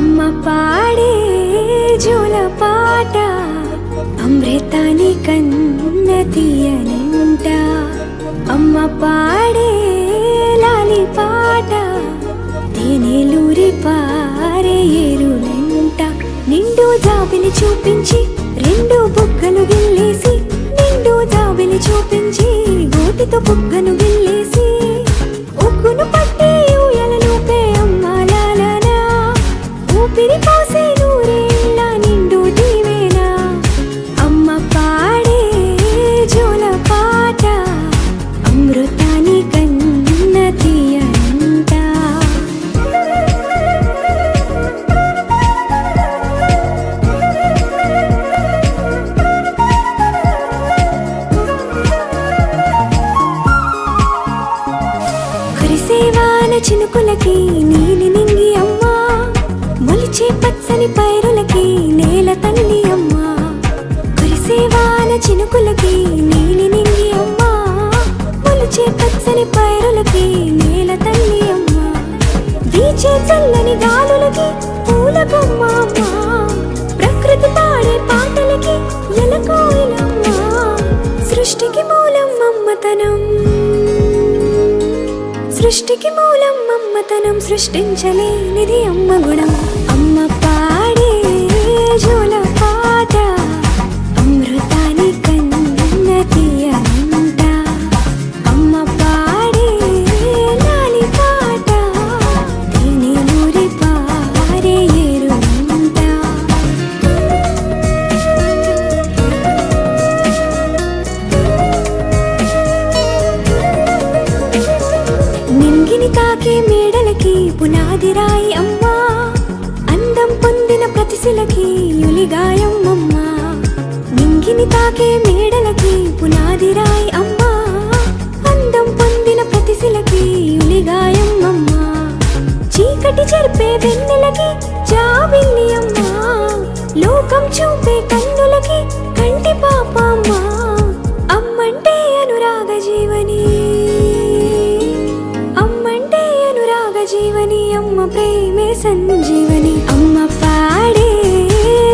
అమ్మ పాడే జోల పాట అమృతాని కన్న తీయనంట. అమ్మ పాడే లాలి పాట తేనెలూరి పారే ఏరులంట. నిండు జాబిలి చూపించి రెండు బుగ్గలు గిల్లేసి, నిండు జాబిలి చూపించి గోటితో బుగ్గను గిల్లేసి, ఉగ్గును పట్టి ఊయలలోపే అమ్మ లాలనా, ఊపిరి పోసే నూరేళ్ళ నిండు దీవేనా. అమ్మ పాడే జోల పాట అమృతాని కన్న తీయనంట. కురిసేవాన చినుకులకి నీలి నింగి అమ్మ, మొలిచే పచ్చని పైరులకి నేల తల్లి అమ్మ. కురిసేవాన చినుకులకి నీలి నింగి అమ్మ, మొలిచే పచ్చని పైరులకి నేల తల్లి అమ్మ. వీచే చల్లని గాలులకి పూల బొమ్మ అమ్మ, ప్రకృతి పాడే పాటలకి ఎలకోయిలమ్మ. సృష్టికి మూలం అమ్మతనం, సృష్టికి మూలం అమ్మతనం, సృష్టించలేనిది అమ్మ గుణం. అమ్మ పాడే జోల పాట అమృతాని కన్న తీయనంట. అమ్మ పాడే లాలి పాట తేనెలూరి పారే ఏరులంట. నింగిని తాకే మేడలకి పునాది రాయి అమ్మ, అందం పొందిన ప్రతిశిలకి యులిగాయం అమ్మ. నింగిని తాకే మేడలకి పునాది రాయి అమ్మ, అందం పొందిన ప్రతిశిలకి యులిగాయం అమ్మ. చీకటి చెరిపే వెన్నెలకి జాబిల్లి అమ్మ, లోకం చూపే కన్నులకి కంటి పాప అమ్మ. అమ్మంటే అనురాగ జీవని, అమ్మంటే అనురాగ జీవని, అమ్మ ప్రేమే సంజీవని. అమ్మ పాడే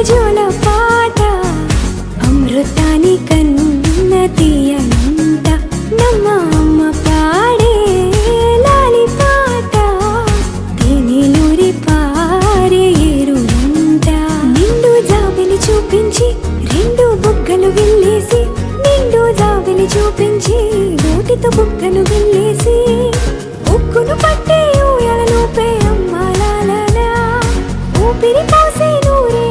జోల పాట అమృతాని కన్న తీయనంట. నమ్మ అమ్మ పాడే లాలి పాట తేనెలూరి పారే ఏరులంట. నిండు జాబిలి చూపించి రెండు బుగ్గలు గిల్లేసి, నిండు జాబిలి చూపించి గోటితో బుగ్గను గిల్లేసి, ఉక్కును పట్టి ఊయలలోపే అమ్మ లాలనా, ఊపిరి పోసే నూరే